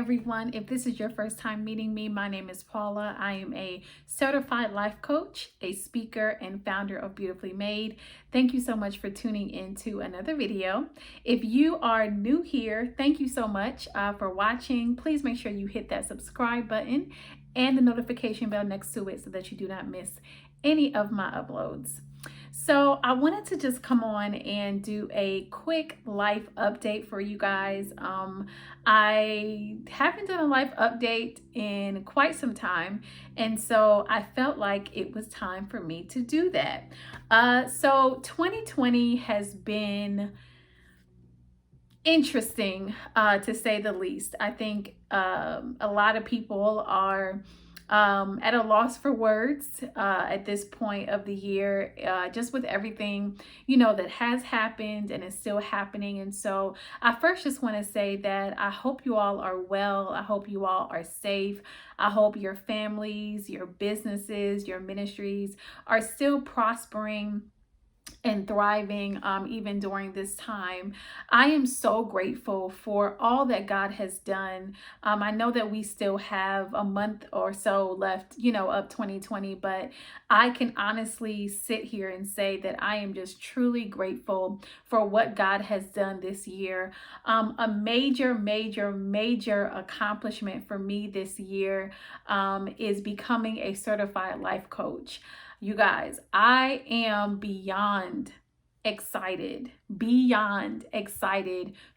everyone. If this is your first time meeting me, my name is Paula. I am a certified life coach, a speaker, and founder of Beautifully Made. Thank you so much for tuning into another video. If you are new here, thank you so much for watching. Please make sure you hit that subscribe button and the notification bell next to it so that you do not miss any of my uploads. So I wanted to just come on and do a quick life update for you guys. I haven't done a life update in quite some time, and so I felt like it was time for me to do that. So 2020 has been interesting, to say the least. I think a lot of people are at a loss for words at this point of the year, just with everything, that has happened and is still happening. And so I first just want to say that I hope you all are well. I hope you all are safe. I hope your families, your businesses, your ministries are still prospering and thriving even during this time. I am so grateful for all that God has done. I know that we still have a month or so left, of 2020, but I can honestly sit here and say that I am just truly grateful for what God has done this year. A major, major, major accomplishment for me this year is becoming a certified life coach. You guys, I am beyond excited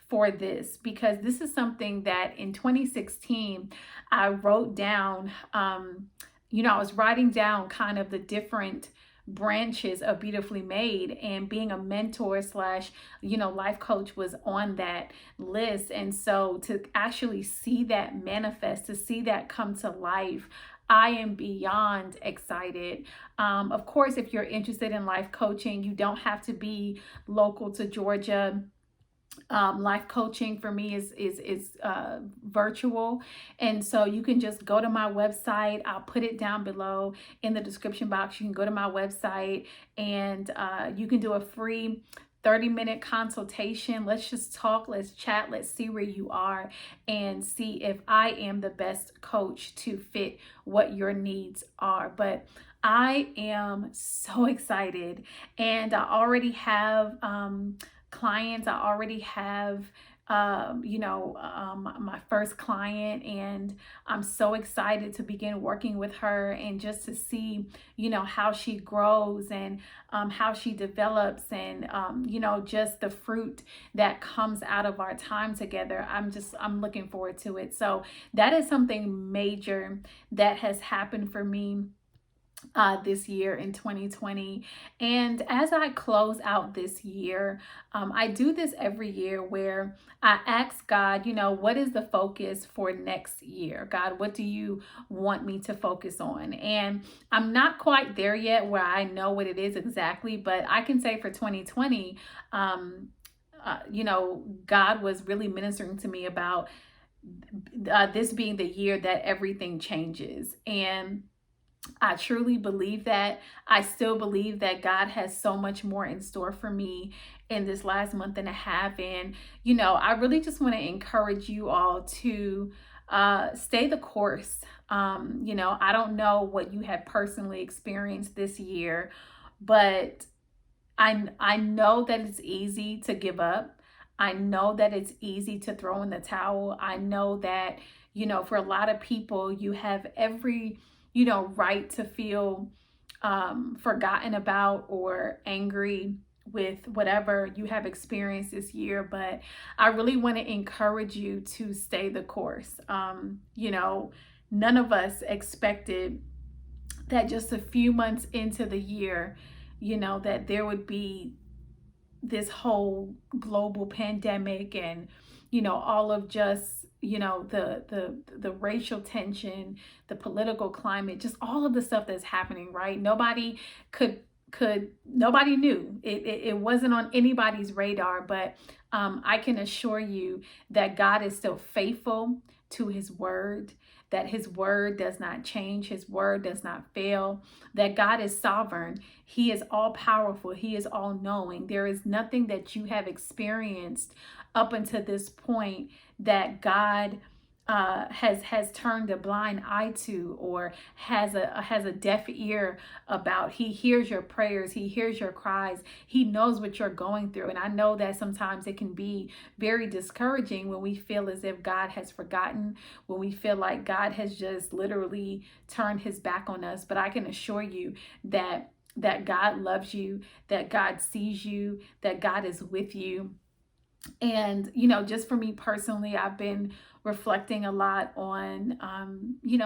for this, because this is something that in 2016 I wrote down. I was writing down kind of the different branches of Beautifully Made, and being a mentor slash life coach was on that list. And so to actually see that manifest, to see that come to life, I am beyond excited. Of course, if you're interested in life coaching, you don't have to be local to Georgia. Life coaching for me is virtual, and so you can just go to my website. I'll put it down below in the description box. You can go to my website and you can do a free 30-minute consultation. Let's just talk, let's chat, let's see where you are and see if I am the best coach to fit what your needs are. But I am so excited, and I already have clients. I already have my first client, and I'm so excited to begin working with her and just to see how she grows and how she develops, and just the fruit that comes out of our time together. I'm looking forward to it. So that is something major that has happened for me this year in 2020. And as I close out this year, I do this every year where I ask God, what is the focus for next year? God, what do you want me to focus on? And I'm not quite there yet where I know what it is exactly, but I can say for 2020, God was really ministering to me about this being the year that everything changes. And I truly believe that. I still believe that God has so much more in store for me in this last month and a half. And, I really just want to encourage you all to stay the course. I don't know what you have personally experienced this year, but I know that it's easy to give up. I know that it's easy to throw in the towel. I know that, for a lot of people, you have every right to feel forgotten about or angry with whatever you have experienced this year. But I really want to encourage you to stay the course. None of us expected that just a few months into the year, that there would be this whole global pandemic and, all of just the racial tension, the political climate, just all of the stuff that's happening, right? Nobody knew. It wasn't on anybody's radar, but I can assure you that God is still faithful to his word, that his word does not change, his word does not fail, that God is sovereign, he is all powerful, he is all knowing. There is nothing that you have experienced up until this point that God has turned a blind eye to, or has a deaf ear about. He hears your prayers, he hears your cries, he knows what you're going through. And I know that sometimes it can be very discouraging when we feel as if God has forgotten, when we feel like God has just literally turned his back on us. But I can assure you that God loves you, that God sees you, that God is with you. And, just for me personally, I've been reflecting a lot on,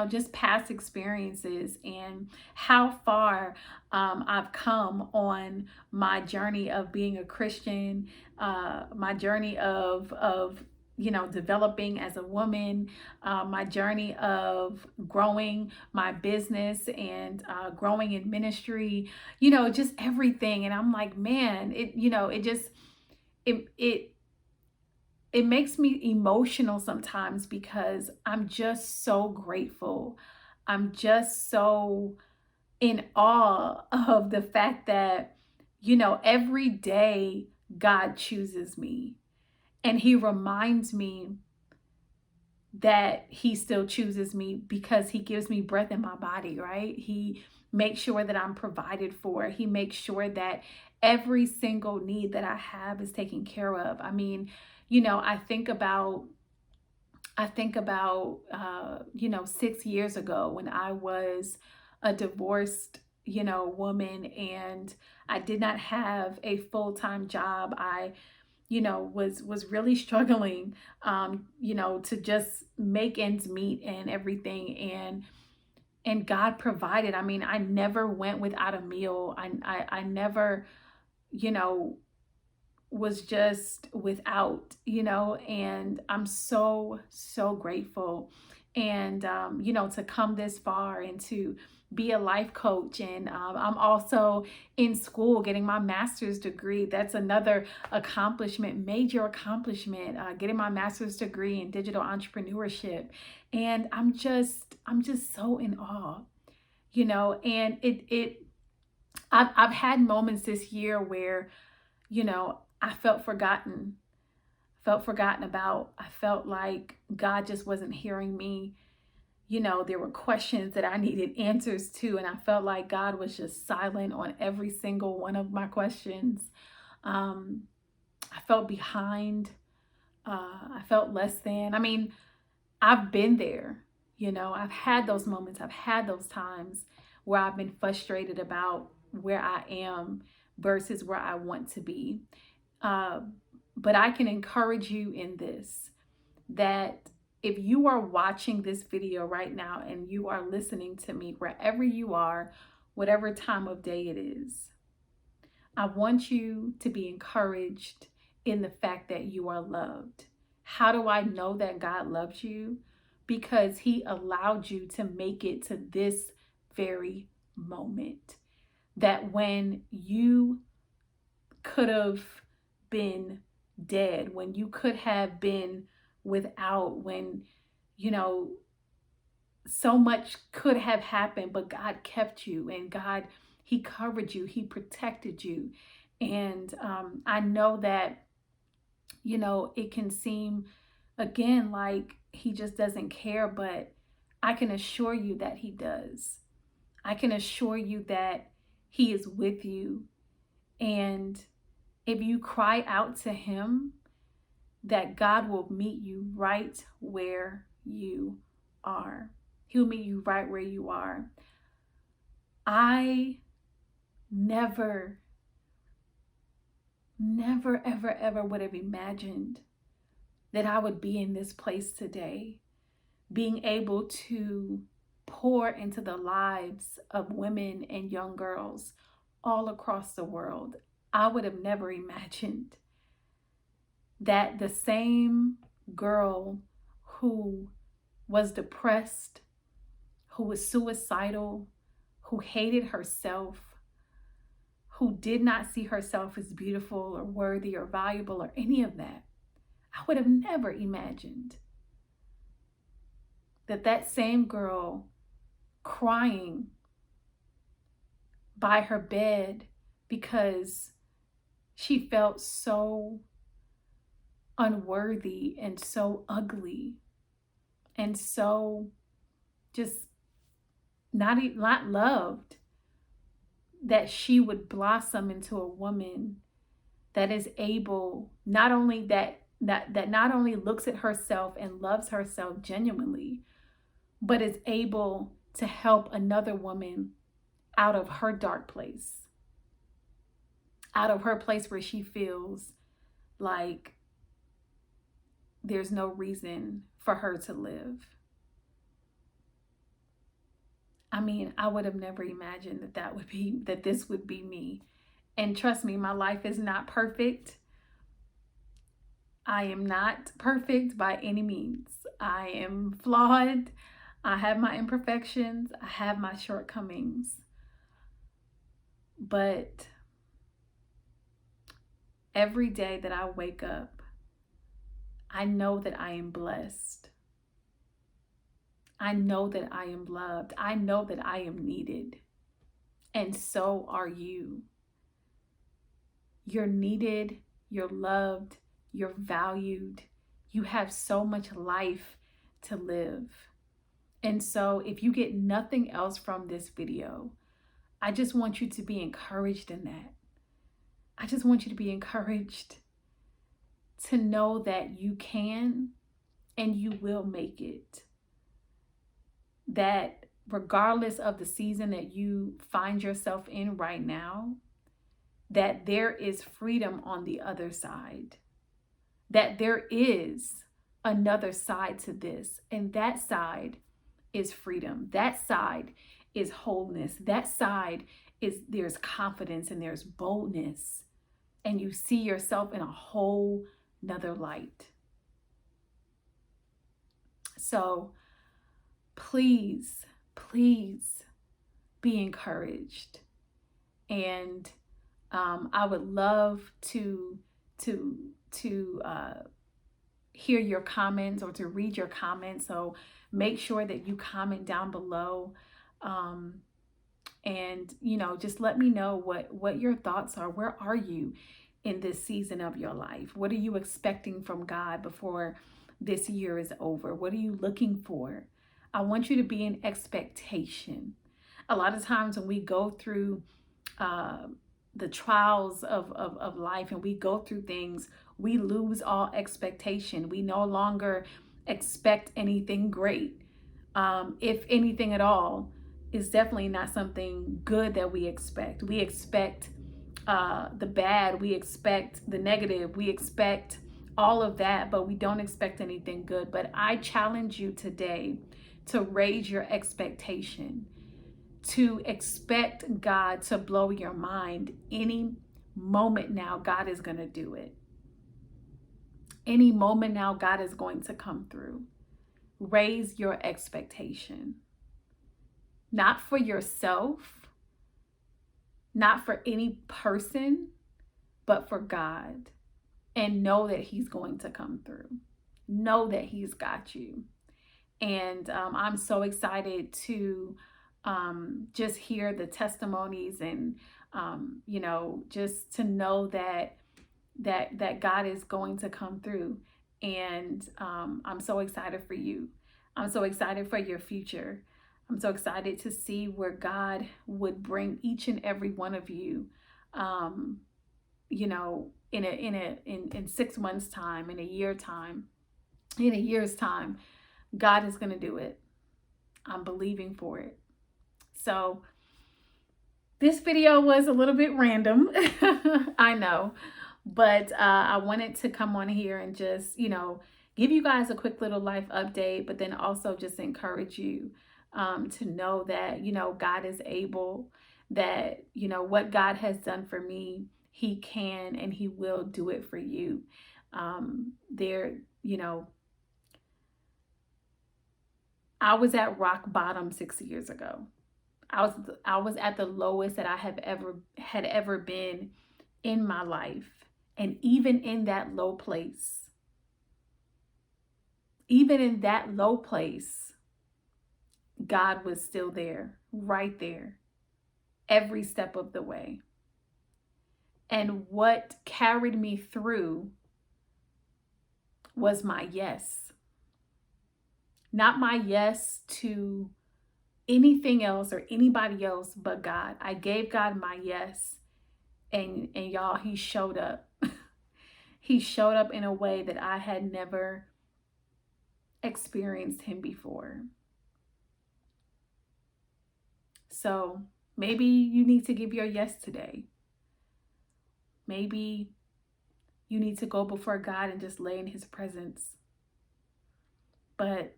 just past experiences and how far I've come on my journey of being a Christian, my journey of developing as a woman, my journey of growing my business and growing in ministry, just everything. And I'm like, man, it it makes me emotional sometimes because I'm just so grateful. I'm just so in awe of the fact that, every day God chooses me, and he reminds me that he still chooses me because he gives me breath in my body, right? He makes sure that I'm provided for. He makes sure that every single need that I have is taken care of. I mean, I think about 6 years ago when I was a divorced, woman, and I did not have a full-time job. I was really struggling, to just make ends meet and everything. And God provided. I mean, I never went without a meal. I never, you know, was just without, and I'm so, so grateful. And, to come this far and to be a life coach. And I'm also in school getting my master's degree. That's another accomplishment, major accomplishment, getting my master's degree in digital entrepreneurship. And I'm just so in awe, and I've had moments this year where, I felt forgotten about. I felt like God just wasn't hearing me. There were questions that I needed answers to, and I felt like God was just silent on every single one of my questions. Um, I felt behind. I felt less than. I mean, I've been there. I've had those moments. I've had those times where I've been frustrated about where I am versus where I want to be. Uh, but I can encourage you in this, that if you are watching this video right now and you are listening to me, wherever you are, whatever time of day it is, I want you to be encouraged in the fact that you are loved. How do I know that God loves you? Because he allowed you to make it to this very moment. That when you could have been dead, when you could have been without, when, you know, so much could have happened, but God kept you, and God, he covered you, he protected you. And I know that, it can seem again like he just doesn't care, but I can assure you that he does. I can assure you that he is with you. And if you cry out to him, that God will meet you right where you are. He'll meet you right where you are. I never, never, ever, ever would have imagined that I would be in this place today, being able to pour into the lives of women and young girls all across the world. I would have never imagined that the same girl who was depressed, who was suicidal, who hated herself, who did not see herself as beautiful or worthy or valuable or any of that, I would have never imagined that that same girl crying by her bed because she felt so unworthy and so ugly and so just not loved, that she would blossom into a woman that is able, not only that not only looks at herself and loves herself genuinely, but is able to help another woman out of her dark place, out of her place where she feels like there's no reason for her to live. I mean, I would have never imagined that this would be me. And trust me, my life is not perfect. I am not perfect by any means. I am flawed. I have my imperfections. I have my shortcomings. But every day that I wake up, I know that I am blessed. I know that I am loved. I know that I am needed. And so are you. You're needed. You're loved. You're valued. You have so much life to live. And so if you get nothing else from this video, I just want you to be encouraged in that. I just want you to be encouraged to know that you can and you will make it. That regardless of the season that you find yourself in right now, that there is freedom on the other side. That there is another side to this, and that side is freedom. That side is wholeness. That side is there's confidence and there's boldness, and you see yourself in a whole nother light. So please, please be encouraged. And I would love to hear your comments or to read your comments. So make sure that you comment down below. And, just let me know what your thoughts are. Where are you in this season of your life? What are you expecting from God before this year is over? What are you looking for? I want you to be in expectation. A lot of times when we go through the trials of life and we go through things, we lose all expectation. We no longer expect anything great. If anything at all, is definitely not something good that we expect. We expect the bad, we expect the negative, we expect all of that, but we don't expect anything good. But I challenge you today to raise your expectation, to expect God to blow your mind. Any moment now, God is going to do it. Any moment now, God is going to come through. Raise your expectation. Not for yourself, not for any person, but for God. And know that He's going to come through. Know that He's got you. And I'm so excited to just hear the testimonies and, just to know that God is going to come through. And I'm so excited for you. I'm so excited for your future. I'm so excited to see where God would bring each and every one of you, in 6 months' time, in a year's time, God is going to do it. I'm believing for it. So this video was a little bit random, I know, but I wanted to come on here and just, give you guys a quick little life update, but then also just encourage you to know that, God is able, that, what God has done for me, He can and He will do it for you. I was at rock bottom 6 years ago. I was at the lowest that I had ever been in my life. And even in that low place, God was still there, right there, every step of the way. And what carried me through was my yes. Not my yes to anything else or anybody else but God. I gave God my yes, and y'all, he showed up. He showed up in a way that I had never experienced him before. So maybe you need to give your yes today. Maybe you need to go before God and just lay in his presence. But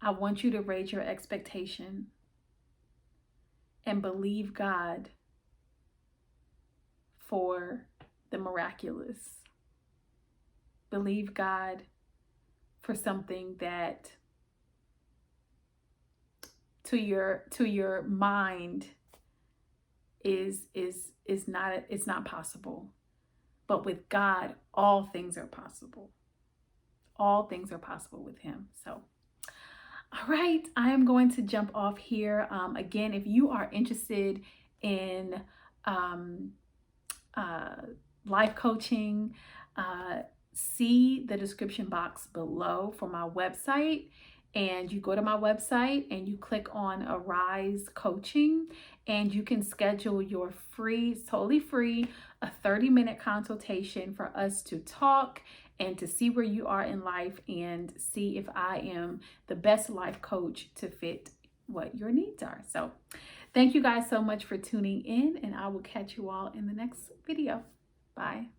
I want you to raise your expectation and believe God for the miraculous. Believe God for something that to your mind is not, it's not possible. But with God, all things are possible. All things are possible with him. So all right, I am going to jump off here. Again, if you are interested in um, uh, life coaching, see the description box below for my website. And you go to my website and you click on Arise Coaching, and you can schedule your free, totally free, a 30-minute consultation for us to talk and to see where you are in life and see if I am the best life coach to fit what your needs are. So thank you guys so much for tuning in, and I will catch you all in the next video. Bye.